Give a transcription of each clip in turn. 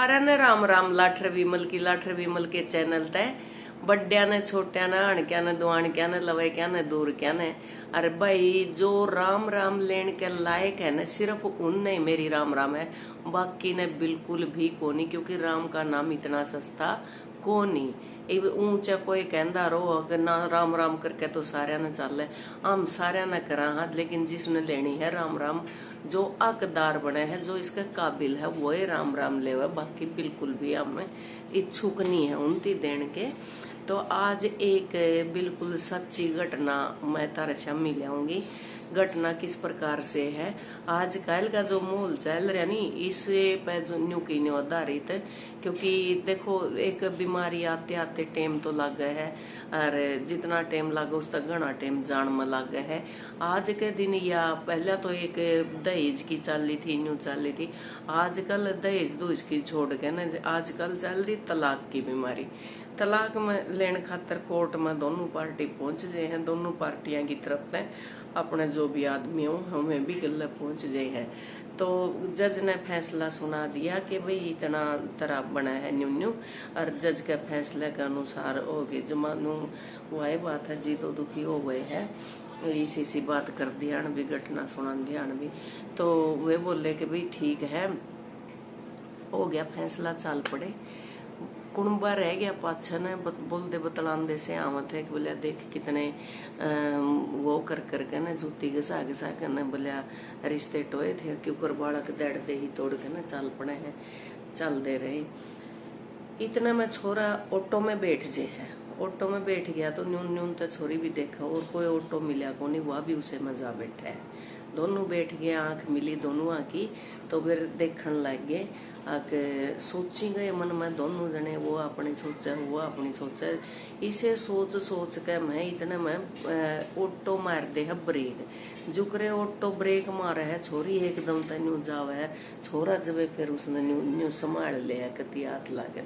सारे ने राम राम। लाठर विमल के चैनल तय बड्या ने छोट्या ने अणक्या ने दुआणक्या ने लवैक्या ने दूरक्या ने। अरे भाई जो राम राम लेन के लायक है ना सिर्फ उनने मेरी राम राम है, बाकी ने बिल्कुल भी कोनी, क्योंकि राम का नाम इतना सस्ता कोनी। ऊंचा कोई कहता रो कि ना राम राम करके तो सारे ने चल हम सारे ने करा हाथ, लेकिन जिसने लेनी है राम राम, जो हकदार बने है, जो इसके काबिल है, वो ही राम राम लेवे। बाकी बिल्कुल भी हमें इच्छुक नहीं है उनती देने के। तो आज एक बिल्कुल सच्ची घटना मैं तारे शामी लाऊंगी। घटना किस प्रकार से है, आजकल का जो माहौल चल रहा नी इसे पे जो न्यू की न्यू आधारित है। क्योंकि देखो एक बीमारी आते आते टाइम तो लग गए है, और जितना टाइम लगा उस तक घना टाइम जान में लग गए है। आज के दिन या पहले तो एक दहेज की चल रही थी, न्यू चल रही थी। आजकल दहेज दूज की छोड़ के ना आजकल चल रही तलाक की बीमारी। तलाक में लेने खातर कोर्ट में दोनों पार्टी पहुंच गए हैं, दोनों पार्टियां की तरफ से अपने जो भी आदमी हो हमें भी गले पहुंच गए हैं। तो जज ने फैसला सुना दिया कि भाई इतना तरह बना है न्यू न्यू, और जज के फैसले के अनुसार हो गए जमानू। वही बात है जी, तो दुखी हो गए हैं इसी बात कर दिया भी, घटना सुना दिया भी। तो वे बोले कि भाई ठीक है हो गया फैसला, चाल पड़े। कुणबा रह गया पाछा ने बोलते बतलांदे से आवत है कि बोलिया देख कितने वो कर करके ना जूती घसा घसा के न बोलिया रिश्ते टोए थे, क्योंकि बालक दड़ दे ही तोड़ के ना चल पड़े हैं, चल दे रहे। इतना में छोरा ऑटो में बैठ जे है, ऑटो में बैठ गया तो न्यून न्यून तो छोरी भी देखा और कोई ऑटो मिला को नहीं, वह भी उसे मजा बैठा है। दोनों बैठ गए, आंख मिली दोनों आकी, तो फिर देखने लग गए। आके सोची गए मन में दोनों जने, वो अपनी सोचा वो अपनी सोचा। इसे सोच सोच के मैं इतने में ऑटो मार दे है ब्रेक, जुकरे ऑटो ब्रेक मारे है, छोरी एकदम तन्यू जावे है। छोरा जब फिर उसने न्यू न्यू संभाल लिया कति हाथ लागे।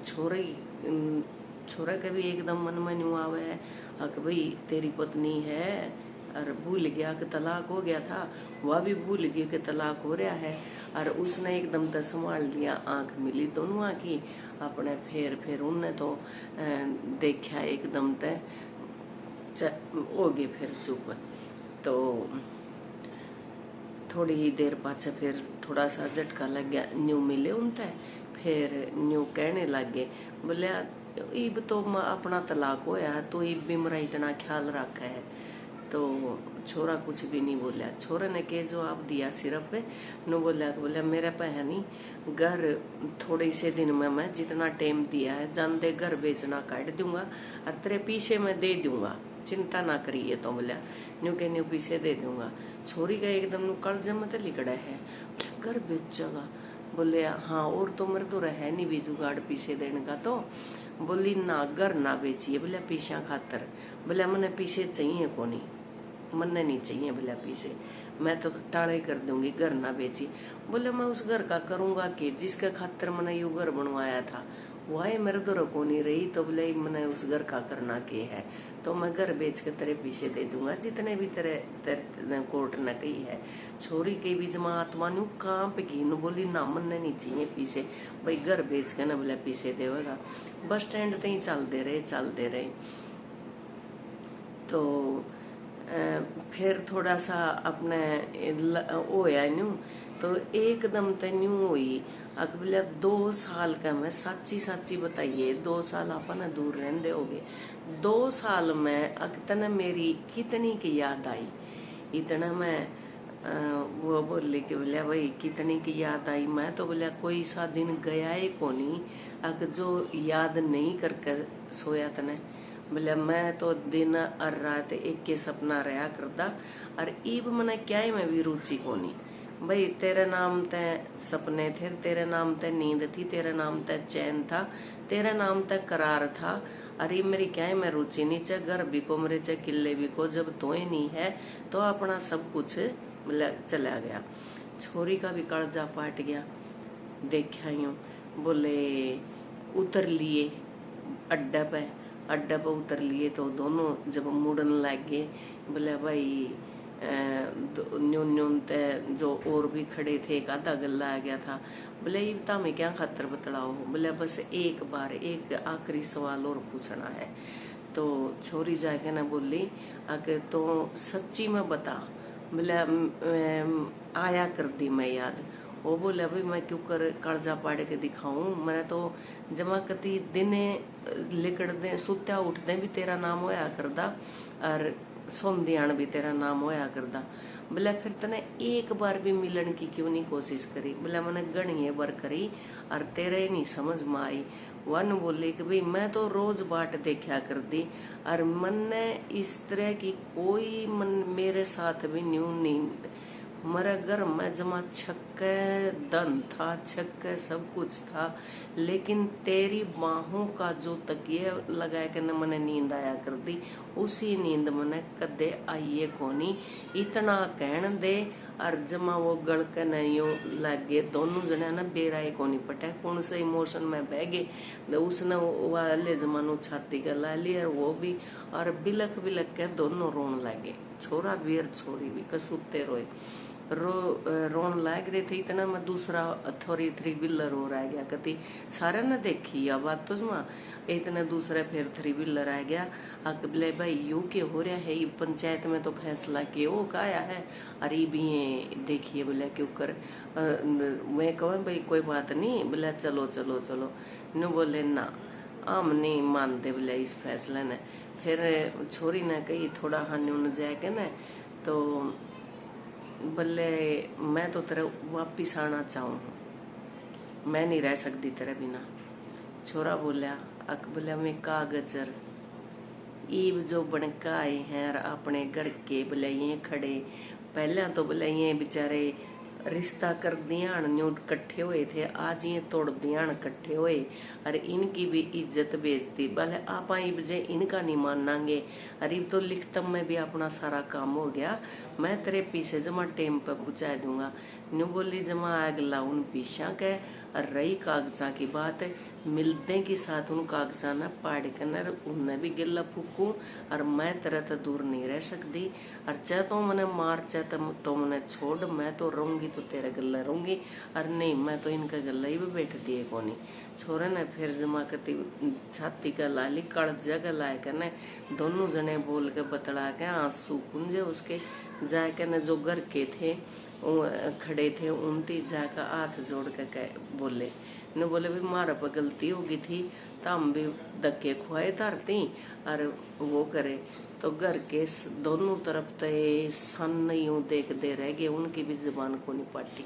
छोरा के भी एकदम मन में न्यू आवे है कि भाई तेरी पत्नी है, और भूल गया कि तलाक हो गया था, वह भी भूल गया कि तलाक हो रहा है। और उसने एकदम तो संभाल लिया, आंख मिली दोनों की अपने। फिर उनने तो देखा एकदम तय हो गए फिर चुप। तो थोड़ी ही देर पाछे फिर थोड़ा सा झटका लग गया, न्यू मिले उनते। फिर न्यू कहने लग गए बोले इब तो अपना तलाक होया है, तो इब भी मेरा इतना ख्याल रखा है। तो छोरा कुछ भी नहीं बोला। छोरे ने के जवाब दिया सिर्फ न बोला मेरे पे है नहीं घर, थोड़े से दिन में मैं जितना टाइम दिया है जानते घर बेचना काट दूंगा और तेरे पीछे में दे दूंगा, चिंता ना करिए। तो बोला न्यू के न्यू पीछे दे दूंगा। छोरी का एकदम नु कर्ज में तो लिकड़ा है, घर बेचेगा। बोले हाँ और तो मेरे तो रह नहीं भी जुगाड़ पीछे देने का। तो बोली ना घर ना बेचिए, बोले पीछा खातर। बोले मैंने पीछे चाहिए को नहीं, मन्ने नहीं चाहिए बोला पीछे, मैं तो टाले कर दूंगी, घर ना बेची। बोले मैं उस घर का करूंगा कि जिसके खातर मैंने यू घर बनवाया था वह मेरे तो रखो नहीं रही। तो बोले मैंने उस घर का करना के है, तो मैं घर बेच के तेरे पीछे दे दूंगा जितने भी तेरे कोर्ट ने कही है। छोरी के भी जमा आत्मा न्यू कांप गई, न बोली ना मन्ने नहीं चाहिए पीछे, भाई घर बेच के ना बोला पीछे देवेगा। बस स्टैंड तक चलते रहे। तो फिर थोड़ा सा अपने होया न्यू, तो एकदम तो न्यू हुई बोले 2 साल का। मैं साची बताइए 2 साल अपन दूर रहते हो गए, 2 साल में अक्तन मेरी कितनी की याद आई। इतना मैं वो बोली कि बोले भाई कितनी की याद आई। मैं तो बोला कोई सा दिन गया ही को नहीं जो याद नहीं करके सोया तने। बोले मैं तो दिन और रात एक के सपना रहा करता, और ईब मने क्या ही मैं भी रुचि को नहीं। भाई तेरे नाम ते सपने थे, तेरे नाम ते नींद थी, तेरे नाम ते चैन था, तेरे नाम ते करार था। अरे मेरी क्या है मैं रुचि नहीं, चाहे घर भी को मेरे चाहे किले भी को, जब तो ही नहीं है तो अपना सब कुछ मतलब चला गया। छोरी का भी कर्जा पाट गया। देखा यूं बोले उतर लिए अड्डा पे उतर लिए। तो दोनों जब मुड़न लग गए बोले भाई न्यून न्यून ते जो और भी खड़े थे एक आधा गल्ला आ गया था। बोले ये बता मैं क्या खातर बतलाओ। बोले बस एक बार एक आखिरी सवाल और पूछना है। तो छोरी जाके ना बोली आके तो सच्ची में बता। बोले आया कर दी मैं याद। वो बोले भाई मैं क्यों कर कालजा पाड़े के दिखाऊं, मैंने तो जमा कती दिने लिकड़ दे सुत्या उठते भी तेरा नाम होया करदा और सोंदियान भी तेरा नाम होया करदा। बोले फिर तने एक बार भी मिलन की क्यों नहीं कोशिश करी। बोले मैंने गणिये बार करी और तेरे नहीं समझ में आई। वन बोली कि भाई मैं तो रोज बाट देखा कर दी और मन ने इस तरह की कोई मन मेरे साथ भी न्यू नहीं। मेरे घर में जमा छक्के धन था, छक्के सब कुछ था, लेकिन तेरी बाहों का जो तकिए लगा के न मने नींद आया कर दी, उसी नींद मने कदे आइए कोनी। इतना कहन दे और जमा वो गड़ के नहीं लगे दोनों जने ना बेराए कोनी पटे कौन से इमोशन में बह गए। उसने वाले जमानो छाती का ला ली और वो भी और बिलख बिलख के दोनों रोन लगे। छोरा भी और छोरी भी कसूते रोए रोन लाग रहे थे। इतना मैं दूसरा थोड़ी थ्री व्हीलर हो रह गया कति सारे ने देखी या बात तो सुना। इतना दूसरा फिर थ्री व्हीलर आ गया। अकबले भाई यू के हो रहा है, ये पंचायत में तो फैसला के वो काया है। अरे भी देखिए बोले क्यों कर मैं कहूँ भाई कोई बात नहीं। बोले चलो चलो चलो न बोले ना हम नहीं मानते बोले इस फैसले ने। फिर छोरी ने कही थोड़ा हन्यून जाके न तो बोले मैं तो तेरे वापिस आना चाहूँ, मैं नहीं रह सकती तेरे बिना। छोरा बोलिया अक बोलिया मैं कागजर ईब जो बनका आए हैं अपने घर के बोले ये खड़े पहले तो बोले ये बेचारे रिश्ता कर दिया न्यू कट्ठे हुए थे, आज ये तोड़ दिया कट्ठे हुए और इनकी भी इज्जत बेचती। भले आप बजे इनका नहीं मानांगे। अरे तो लिखतम में भी अपना सारा काम हो गया, मैं तेरे पीछे जमा टेम पे पहुंचा दूंगा। न्यू बोली जमा आग लाउन पीछा के और रही कागजा की बात मिलते के साथ उन कागजा न पाड़ कर उन्हें भी गिल्ला फूकू और मैं तेरे तो दूर नहीं रह सकती। और चाहे तो मैंने मार चाहे तो मैंने छोड़, मैं तो रहूंगी तो तेरे गला रहूंगी और नहीं मैं तो इनका गला ही भी बैठ दिए कोनी। छोरे ने फिर जमा करती छाती का लाली कड़जा का लाए कर ने दोनों जने बोल के बतला के आंसू कुंजे उसके जाके न जो घर के थे खड़े थे उनती जाकर हाथ जोड़ के बोले न बोले भी मारा पर गलती होगी थी तो हम भी धक्के खुआए धरती और वो करे। तो घर के दोनों तरफ तो सन यूं देखते रह गए, उनकी भी जुबान को नहीं पाटी।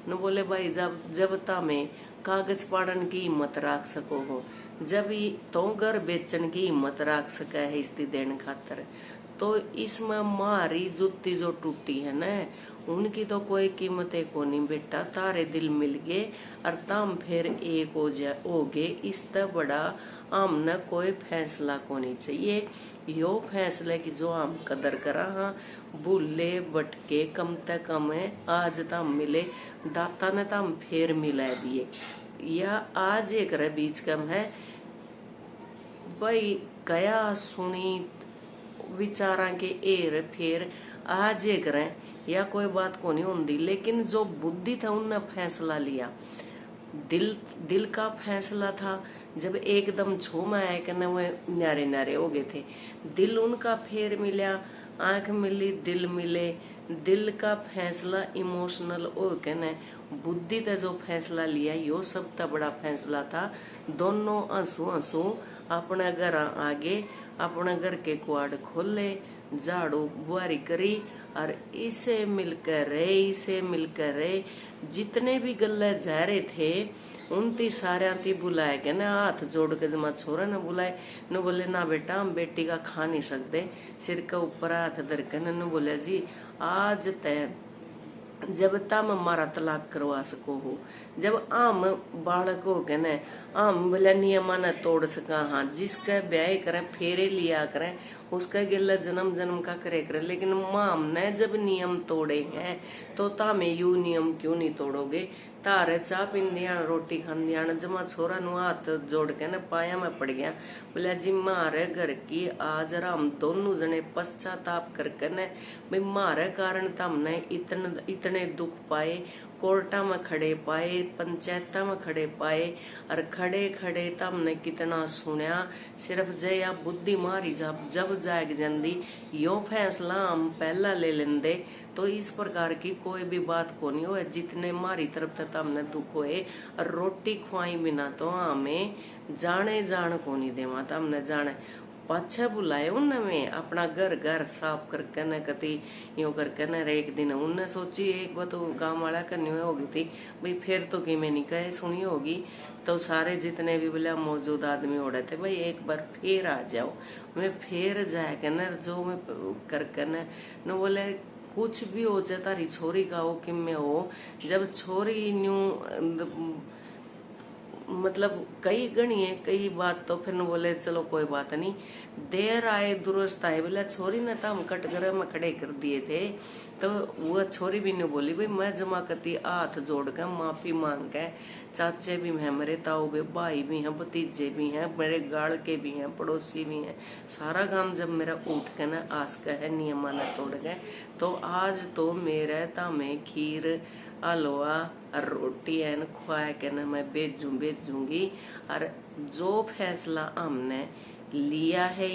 न बोले भाई जब तामे कागज पाड़न की हिम्मत रख सको हो, जब तो घर बेचन की हिम्मत रख सका है इस्ती देने खातर, तो इसमें मारी जुत्ती जो टूटी है न उनकी तो कोई कीमत को नहीं बेटा। तारे दिल मिल गए और तम फिर एक हो गए, इससे बड़ा हमने कोई फैसला को नहीं चाहिए। यो फैसले की जो हम कदर करा हाँ भूले बटके कम ते कम है आज तम मिले दाता ने तम फिर मिला दिए या आज एक रे बीच कम है भाई कया सुनी विचारा के एर फिर आज एक रे या कोई बात को नहीं होती। लेकिन जो बुद्धि था उनने फैसला लिया, दिल का फैसला था। जब एकदम छो में आए कि न वो न्यारे न्यारे हो गए थे, दिल उनका फेर मिला, आंख मिली दिल मिले, दिल का फैसला इमोशनल हो के न बुद्धि ते जो फैसला लिया यो सब ता बड़ा फैसला था। दोनों आंसू आंसू अपने घर आगे अपने घर के कुआड़ खोले, झाड़ू बुआरी करी और इसे मिलकर रहे जितने भी गल्ले जा रहे थे उनती सारे ती बुलाए के ना हाथ जोड़ के जमा छोरा न बुलाए न बोले ना बेटा हम बेटी का खा नहीं सकते, सिर के ऊपर हाथ धर के न बोले जी आज तय जब तम हमारा तलाक करवा सको हो, जब आम बालक हो के न आम बोले नियम न तोड़ सका। हाँ जिसका ब्याह करे फेरे लिया करे उसका गिल्ला जन्म जन्म का करे, लेकिन माम ने जब नियम तोड़े हैं तो तामे यू नियम क्यों नहीं तोड़ोगे। तारे चाह पींदिया रोटी खांदिया जमा छोरा नु हाथ जोड़ के न पाया में पड़ गया। बोले जी मारे घर की आज हम दोनों जने पश्चाताप करके न भाई मारे कारण तो हमने इतने दुख पाए, कोर्टा में खड़े पाए, पंचायत में खड़े पाए, और खड़े खड़े तो हमने कितना सुनिया। सिर्फ जया बुद्धि मारी जब जाग जाती यो फैसला हम पहला ले लेंदे तो इस प्रकार की कोई भी बात को नहीं हो। जितने मारी तरफ तक हमने दुख होए और रोटी खुआई बिना तो हमें जाने जान को नहीं देवा तो हमने जाने पाछे बुलाए उनमें अपना घर घर साफ करके न कति यूं करके न। एक दिन उनने सोची एक बात तो गाँव वाला करनी होगी थी भाई फिर तो कि मैं नहीं कहे सुनी होगी तो सारे जितने भी बोले मौजूद आदमी उड़े थे भाई एक बार फिर आ जाओ। मैं फिर जाके न जो मैं करके न बोले कुछ भी हो जाए तारी छोरी का हो कि मैं हो। जब छोरी न्यू मतलब कई गणी है कई बात तो फिर बोले चलो कोई बात नहीं देर आए दुरुस्त आए। बोले छोरी ने तो हम कटघरे में खड़े कर दिए थे तो वह छोरी भी नहीं बोली भाई मैं जमा करती हाथ जोड़ कर माफी मांग के। चाचे भी हैं मेरे, ताऊ भी, भाई भी हैं, भतीजे भी हैं, मेरे गाड़ के भी हैं, पड़ोसी भी हैं। सारा काम जब मेरा उठ के ना आज का है नियमा न तोड़ गए तो आज तो मेरा तामे खीर हलवा और रोटी एन खुआ के ना मैं भेजूंगी। और जो फैसला हमने लिया है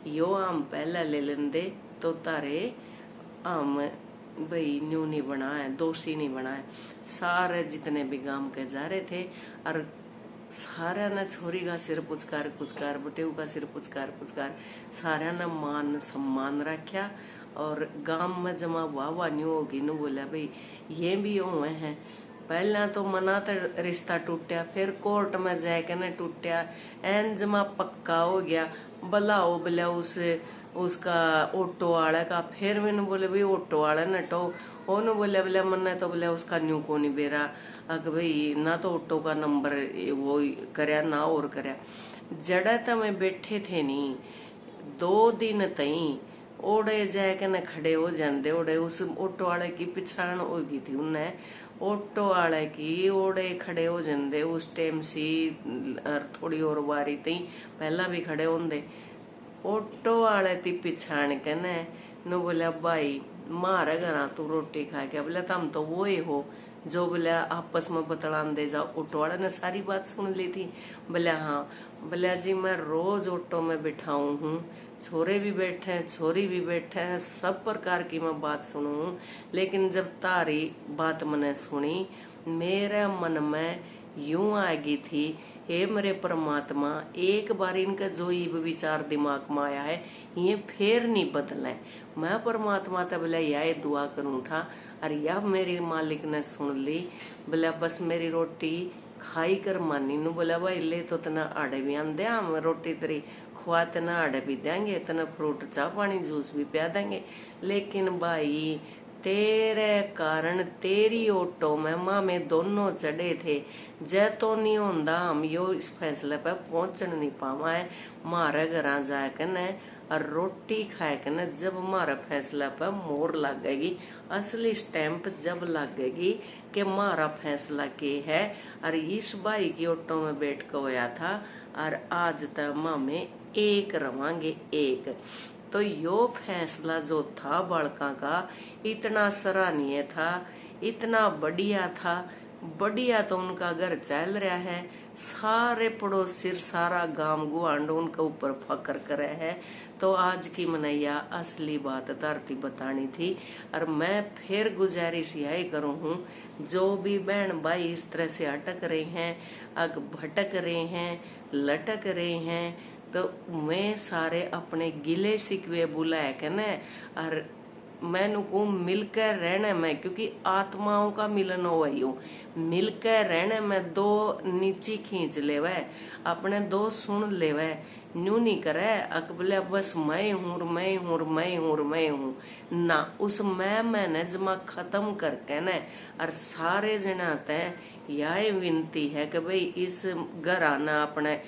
यो हम पहला ले लेंदे तो तारे हम भाई न्यू नहीं बना है, दोषी नहीं बना है। सारे जितने भी गांव के जा रहे थे और सारा ना छोरी का सिर पुचकार बटेऊ का सिर पुचकार सारा ना मान सम्मान रखा। और गांव में जमा वाह न्यू होगी नु बोला भाई ये भी हुए हैं। पहला तो मना तो रिश्ता टूटा फिर कोर्ट में जाके न टूटा एन जमा पक्का हो गया। बुलाओ बोले उसका ऑटो वाले का फिर मैंने बोले भाई ऑटो वाला नटो ओनु बोले मन तो बोले उसका न्यू को नहीं बेरा अग भाई ना तो ऑटो का नंबर वो करया ना और करया। जड़ा तो मैं बैठे थे नहीं 2 दिन तई ओड़े जाके न खड़े हो जाते ओड़े उस ऑटो वाले की पिछाण होगी थी उन्हें ऑटो वाले की ओड़े खड़े हो जाते उस टाइम सी थोड़ी और बारी थी पहला भी खड़े होंगे ऑटो वाले थी पिछाण के न बोला भाई मारे घर तू रोटी खा के। बोले तुम तो वो ही हो जो बोले आपस में बतलान दे जाओ। ऑटो वाले ने सारी बात सुन ली थी। बोले हाँ। बोले जी मैं रोज ऑटो में बिठाऊ हूँ, छोरे भी बैठे हैं छोरी भी बैठे हैं, सब प्रकार की मैं बात सुनू। लेकिन जब तारी बात मैंने सुनी मेरे मन में यूं आ गई थी हे मेरे परमात्मा एक बार इनका जो ये विचार दिमाग में आया है ये फिर नहीं बदले। मैं परमात्मा तब बोला यह दुआ करूं था और यह मेरी मालिक ने सुन ली। बोला बस मेरी रोटी खाई कर मानी नु। बोला भाई ले तो तना आड़े भी आंदे हम रोटी तेरी खुआ तना आड़े भी देंगे तना फ्रूट चाह पानी जूस भी पिया देंगे। लेकिन भाई तेरे कारण तेरी ऑटो में माँ में दोनों चढ़े थे जय तो नहीं होंदा हम यो इस फैसले पे पहुंचन नहीं पावा है। मारे घर जाके न और रोटी खाए के न जब हमारा फैसला पे मोर लगेगी असली स्टैंप जब लगेगी कि हमारा फैसला के है। और इस भाई की ऑटो में बैठ के होया था और आज तक माँ में एक रवांगे एक। तो यो फैसला जो था बालका का इतना सराहनीय था इतना बढ़िया था। बढ़िया तो उनका घर चल रहा है सारे पड़ोसी सारा गांव गुआंड उनके ऊपर फकर करे है। तो आज की मनैया असली बात धरती बतानी थी। और मैं फिर गुजारिश यही करूँ हूँ जो भी बहन भाई इस तरह से अटक रहे हैं अग भटक रहे हैं लटक रहे हैं तो मैं सारे अपने गिले शिकवे बुलाए के न और मैं नुको मिलकर रहने में क्योंकि आत्माओं का मिलन हो वही मिलकर रहने में दो नीची खींच लेवे अपने दो सुन लेवे न्यू नहीं करे अकबले बस मैं हूँ मैं हूँ मैं हूँ मैं हूँ ना उस मैंने जमा खत्म करके न और सारे जना तय यह विनती है कि भाई इस घर आना अपने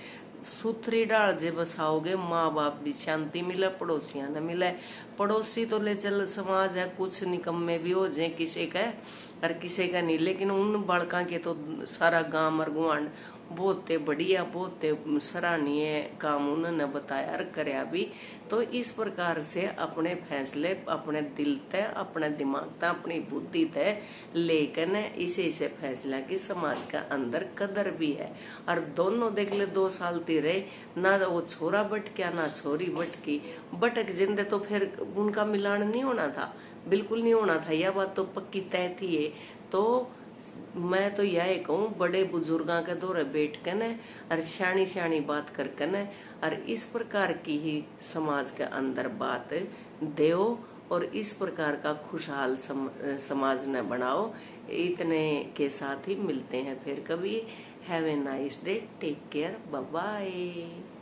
सुथरी डाल जे बसाओगे माँ बाप भी शांति मिले पड़ोसियां न मिले। पड़ोसी तो ले चल समाज है कुछ निकम्मे भी हो जाए किसी का और किसी का नहीं। लेकिन उन बालका के तो सारा गांव और गुआंढ बहुत बढ़िया, बहुत सराहनीय काम उन्होंने बताया और करया भी। तो इस प्रकार से अपने फैसले अपने दिल तय, अपने दिमाग तय, अपनी बुद्धि तय लेकर इसे फैसला की समाज का अंदर कदर भी है। और दोनों देख ले 2 साल ती रहे ना, वो छोरा भटकिया ना छोरी भटकी, भटक जिंदे तो फिर उनका मिलान नहीं होना था, बिल्कुल नहीं होना था, यह बात तो पक्की तय थी। तो मैं तो यही कहूँ, बड़े बुजुर्गों के दौरे बैठ कर न और शानी शानी बात करके न और इस प्रकार की ही समाज के अंदर बात देओ और इस प्रकार का खुशहाल समाज न बनाओ। इतने के साथ ही मिलते हैं फिर कभी। Have a nice day, take care, bye bye.